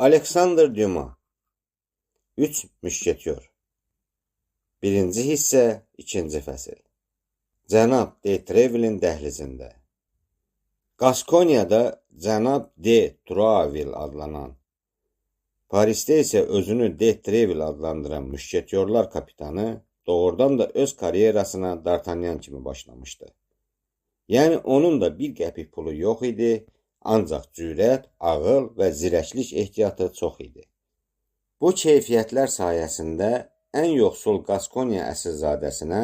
Alexander Dumas 3 Müşketyor 1-ci hissə 2-ci fəsil Cənab de Treville'in dəhlizində Qaskoniyada Cənab de Troisville adlanan, Parisdə isə özünü de Treville adlandıran müşketyorlar kapitanı doğrudan da öz karyerasına D'Artagnan kimi başlamışdı. Yəni onun da bir qəpik pulu yox idi, ancaq cürət, ağıl və zirəklik ehtiyatı çox idi. Bu keyfiyyətlər sayəsində ən yoxsul Qaskoniya əsilzadəsinə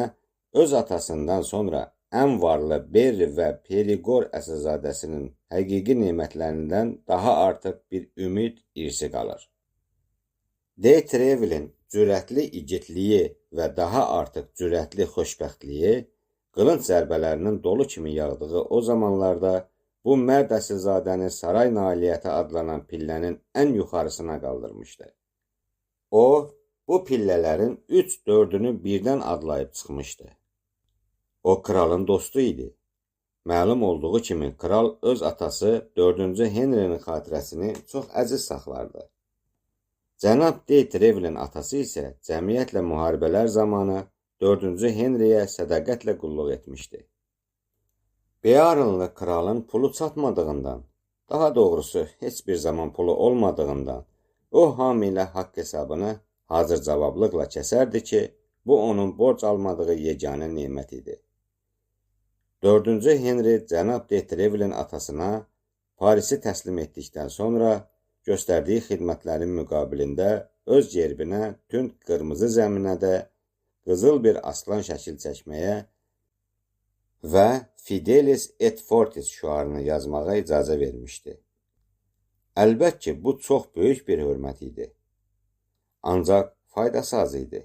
öz atasından sonra ən varlı Berri və Perigord əsilzadəsinin həqiqi nemətlərindən daha artıq bir ümid irsi qalır. De Treville'in cürətli igidliyi və daha artıq cürətli xoşbəxtliyi qılınc zərbələrinin dolu kimi yağdığı o zamanlarda bu mərd əsilzadəni saray nailiyyəti adlanan pillənin ən yuxarısına qaldırmışdı. O, bu pillələrin 3-4-ünü birdən adlayıb çıxmışdı. O, kralın dostu idi. Məlum olduğu kimi, kral öz atası 4-cü Henrinin xatirəsini çox əziz saxlardı. Cənab de Treville'in atası isə cəmiyyətlə müharibələr zamanı 4-cü Henriyə sədaqətlə qulluq etmişdi. Bearnlı kralın pulu çatmadığından, daha doğrusu heç bir zaman pulu olmadığından, o hamı ilə haqq hesabını hazır cavablıqla kəsərdi ki, bu onun borc almadığı yeganə nemət idi. 4-cü Henri cənab de Treville'in atasına Parisi təslim etdikdən sonra göstərdiyi xidmətlərin müqabilində öz yerbinə tünd qırmızı zəminədə qızıl bir aslan şəkil çəkməyə və Fidelis et Fortis şüarını yazmağa icazə vermişdi. Əlbət ki, bu çox böyük bir hörmət idi. Ancaq faydası az idi.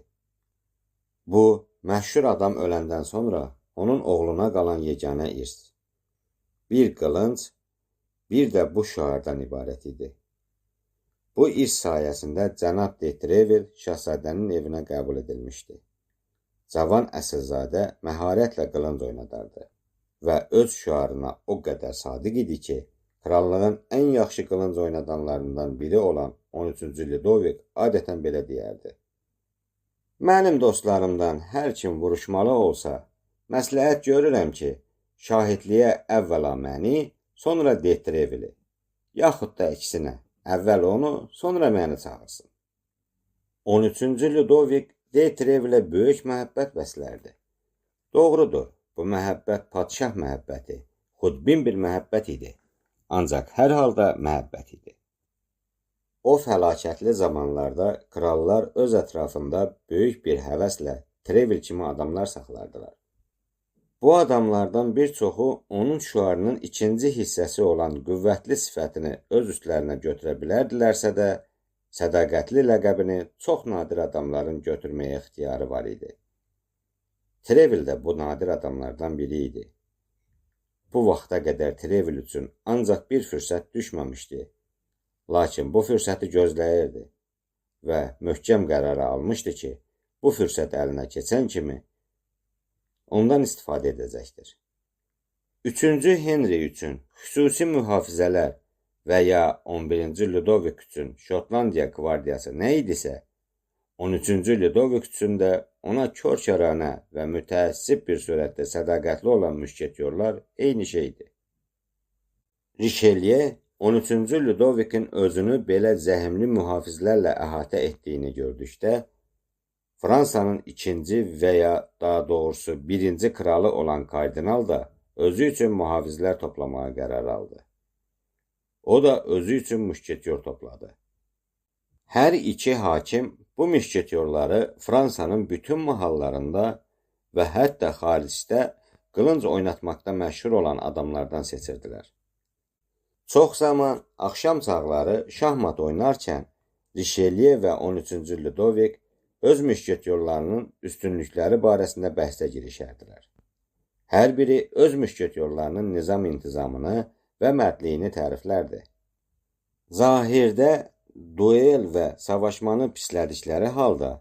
Bu, məşhur adam öləndən sonra onun oğluna qalan yeganə irs. Bir qılınc, bir də bu şüardan ibarət idi. Bu irs sayəsində cənab de Treville şahzadənin evinə qəbul edilmişdi. Cavan əsilzadə məharətlə qılınc oynadardı və öz şüarına o qədər sadiq idi ki, krallığın ən yaxşı qılınc oynadanlarından biri olan 13-cü Ludovik adətən belə deyərdi. Mənim dostlarımdan hər kim vuruşmalı olsa, məsləhət görürəm ki, şahidliyə əvvəla məni, sonra de Treville-i, yaxud da ikisinə, əvvəl onu, sonra məni çağırsın. 13-cü Ludovik de Treville-ə böyük məhəbbət bəslərdi. Doğrudur, bu məhəbbət padşah məhəbbəti, xudbin bir məhəbbət idi. Ancaq hər halda məhəbbət idi. O fəlakətli zamanlarda krallar öz ətrafında böyük bir həvəslə Treville kimi adamlar saxlardılar. Bu adamlardan bir çoxu onun şüarının ikinci hissəsi olan qüvvətli sifətini öz üstlərinə götürə bilərdilərsə də, sədaqətli ləqəbini çox nadir adamların götürməyə ixtiyarı var idi. Treville də bu nadir adamlardan biri idi. Bu vaxta qədər Treville üçün ancaq bir fürsət düşməmişdi. Lakin bu fürsəti gözləyirdi və möhkəm qərarı almışdı ki, bu fürsət əlinə keçən kimi ondan istifadə edəcəkdir. 3-cü Henri üçün xüsusi mühafizələr və ya 11-ci Ludovik üçün Şotlandiya qvardiyası nə idisə, 13-cü Ludovik üçün də ona kör-kəranə və mütəəssib bir surətdə sədaqətli olan müşketyorlar eyni şeydir. Richelieu 13-cü Ludovikin özünü belə zəhimli mühafizlərlə əhatə etdiyini gördükdə, Fransanın ikinci və ya daha doğrusu birinci kralı olan kardinal da özü üçün mühafizlər toplamağa qərar aldı. O da özü üçün müşketyor topladı. Hər iki hakim bu müşketyorları Fransanın bütün mahallarında və hətta xaricdə qılınc oynatmaqda məşhur olan adamlardan seçirdilər. Çox zaman axşam çağları şahmat oynarkən Richelieu və 13-cü Ludovik öz müşketyorlarının üstünlükləri barəsində bəhsə girişərdilər. Hər biri öz müşketyorlarının nizam intizamını və mərdliyini təriflərdi. Zahirdə duel və savaşmanı pislədikləri halda,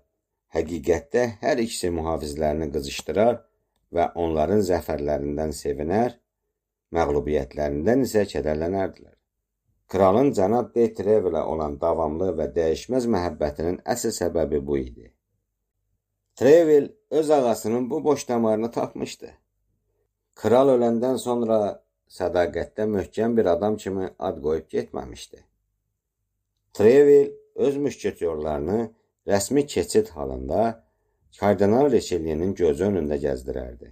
həqiqətdə hər ikisi mühafizlərini qızışdırar və onların zəfərlərindən sevinər, məğlubiyyətlərindən isə kədərlənərdilər. Kralın cənab de Trevillə olan davamlı və dəyişməz məhəbbətinin əsl səbəbi bu idi. Trevil öz ağasının bu boş damarını tapmışdı. Kral öləndən sonra sədaqətdə möhkəm bir adam kimi ad qoyub getməmişdi. Trevil öz müşketyorlarını rəsmi keçid halında Kardinal Richelieu'nun gözü önündə gəzdirərdi.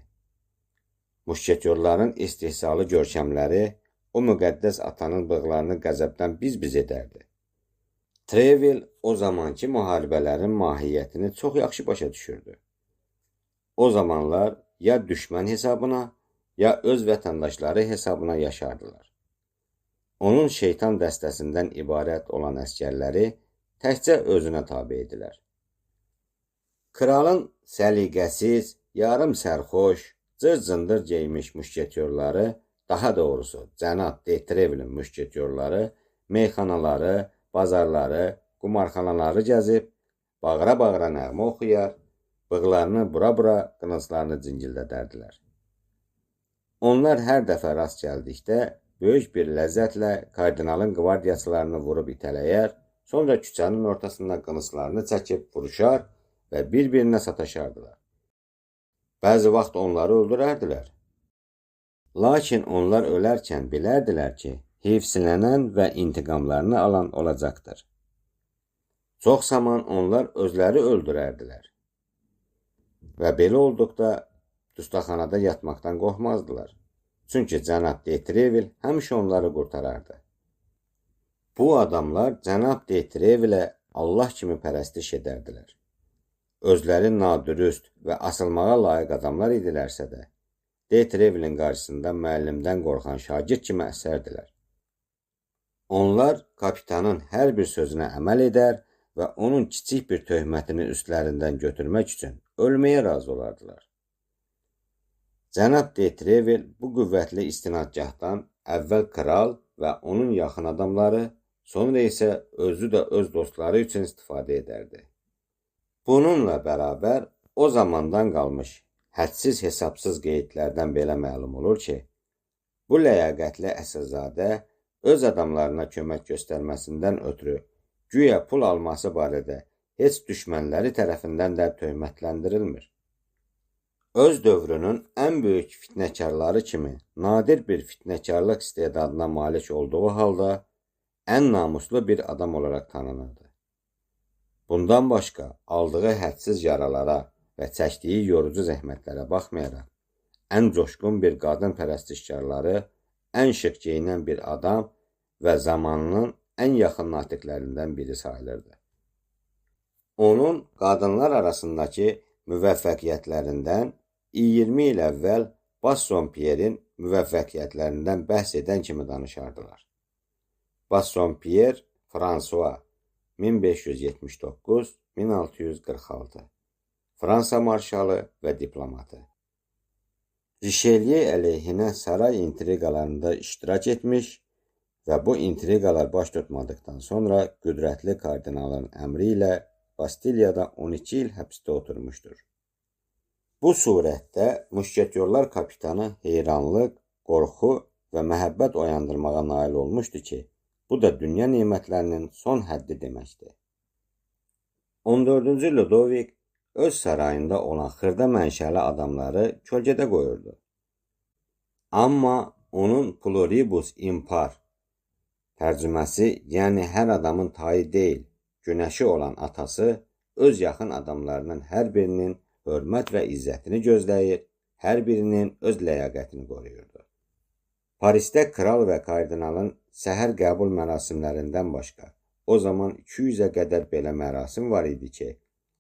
Müşketyorların istehsalı görkəmləri o müqəddəs atanın bığlarını qəzəbdən biz-biz edərdi. Trevil o zamanki müharibələrin mahiyyətini çox yaxşı başa düşürdü. O zamanlar ya düşmən hesabına, ya öz vətəndaşları hesabına yaşardılar. Onun şeytan dəstəsindən ibarət olan əskərləri təkcə özünə tabe edilər. Kralın səliqəsiz, yarım sərxoş, cır-cındır geymiş müşketyorları, daha doğrusu cənab de Trevilin müşketyorları, meyxanaları, bazarları, qumarxanaları gəzib, bağıra-bağıra nəğmə oxuyar, bığlarını bura-bura, qılınclarını cingildədərdilər. Onlar hər dəfə rast gəldikdə, böyük bir ləzzətlə kardinalın qvardiyaçılarını vurub itələyər, sonra küçənin ortasında qılınclarını çəkib vuruşar və bir-birinə sataşardılar. Bəzi vaxt onları öldürərdilər. Lakin onlar ölərkən bilərdilər ki, heyfsilənən və intiqamlarını alan olacaqdır. Çox zaman onlar özləri öldürərdilər. Və belə olduqda dustaqxanada yatmaqdan qorxmazdılar. Çünki cənab de Trevil həmişə onları qurtarardı. Bu adamlar cənab de Trevilə Allah kimi pərəstiş edərdilər. Özləri nadürüst və asılmağa layiq adamlar idilərsə də, de Trevilin qarşısında müəllimdən qorxan şagird kimi əsərdilər. Onlar kapitanın hər bir sözünə əməl edər və onun kiçik bir töhmətini üstlərindən götürmək üçün ölməyə razı olardılar. Cənab de Trevil bu qüvvətli istinadgahdan əvvəl kral və onun yaxın adamları, sonra isə özü də öz dostları üçün istifadə edərdi. Bununla bərabər o zamandan qalmış hədsiz hesabsız qeydlərdən belə məlum olur ki, bu ləyaqətli əsrzadə öz adamlarına kömək göstərməsindən ötürü güya pul alması barədə heç düşmənləri tərəfindən də töhmətləndirilmir. Öz dövrünün ən böyük fitnəkarları kimi nadir bir fitnəkarlıq istedadına malik olduğu halda ən namuslu bir adam olaraq tanınırdı. Bundan başqa aldığı hədsiz yaralara və çəkdiyi yorucu zəhmətlərə baxmayaraq, ən coşqun bir qadın pərəstişkarları, ən şık geyinən bir adam və zamanının ən yaxın natiqlərindən biri sayılırdı. Onun qadınlar arasındakı müvəffəqiyyətlərindən 20 il əvvəl Bassompierre'in müvəffəqiyyətlərindən bəhs edən kimi danışardılar. Bassompierre François 1579-1646 Fransa marşalı və diplomatı. Richelieu əleyhinə saray intriqalarında iştirak etmiş və bu intriqalar baş tutmadıqdan sonra qüdrətli kardinalın əmri ilə Bastiliyada 12 il həbsdə oturmuşdur. Bu surətdə müşketyorlar kapitanı heyranlıq, qorxu və məhəbbət oyandırmağa nail olmuşdu ki, bu da dünya nemətlərinin son həddi deməkdir. 14-cü Ludovik öz sarayında olan xırda mənşəli adamları kölgədə qoyurdu. Amma onun pluribus impar tərcüməsi, yəni hər adamın tayı deyil, günəşi olan atası öz yaxın adamlarının hər birinin hörmət və izzətini gözləyir, hər birinin öz ləyaqətini qoruyurdu. Parisdə kral və kardinalın səhər qəbul mərasimlərindən başqa, o zaman 200-ə qədər belə mərasim var idi ki,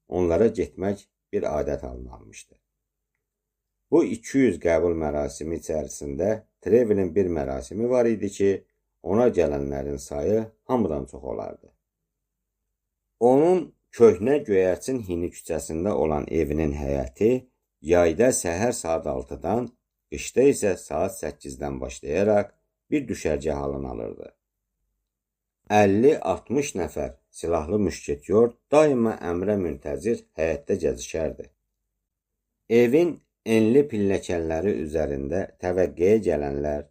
onlara getmək bir adət halını almışdı. Bu 200 qəbul mərasimi içərisində Trevilin bir mərasimi var idi ki, ona gələnlərin sayı hamıdan çox olardı. Onun köhnə Göyərçin Hini küçəsində olan evinin həyəti yayda səhər saat 6-dan, qışda isə saat 8-dən başlayaraq bir düşərgə halını alırdı. 50-60 nəfər silahlı müşketyor daima əmrə müntəzir həyətdə gəzişərdi. Evin enli pilləkənləri üzərində təvəqqəyə gələnlər,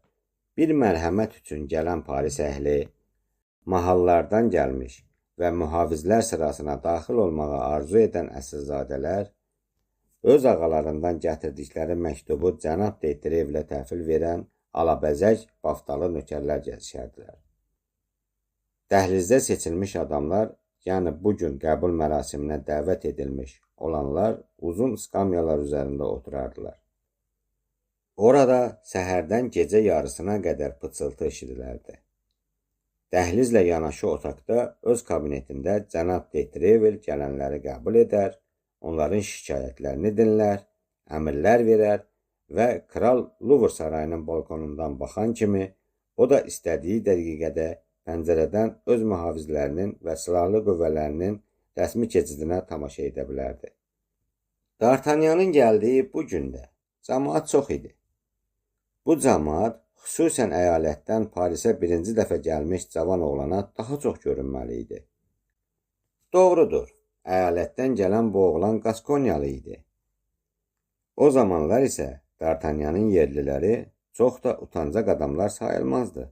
bir mərhəmət üçün gələn Paris əhli, mahallardan gəlmiş və mühafizlər sırasına daxil olmağa arzu edən əsilzadələr öz ağalarından gətirdikləri məktubu cənab de Trevlə təhvil verən alabəzək baftalı nökərlər gəzişərdilər. Dəhlizdə seçilmiş adamlar, yəni bugün qəbul mərasiminə dəvət edilmiş olanlar uzun skamyalar üzərində oturardılar. Orada səhərdən gecə yarısına qədər pıçıltı eşidilərdi. Dəhlizlə yanaşı otaqda öz kabinetində cənab de Trevil gələnləri qəbul edər, onların şikayətlərini dinlər, əmrlər verər və Kral Luvr sarayının balkonundan baxan kimi o da istədiyi dəqiqədə pəncərədən öz mühafizlərinin və silahlı qüvvələrinin rəsmi keçidinə tamaşa edə bilərdi. D'Artagnan'ın gəldiyi bu gündə cəmaət çox idi. Bu cəmaət xüsusən əyalətdən Parisə birinci dəfə gəlmiş cavan oğlana daha çox görünməli idi. Doğrudur, əyalətdən gələn bu oğlan Qaskonyalı idi. O zamanlar isə D'Artagnan'ın yerliləri çox da utancaq adamlar sayılmazdı.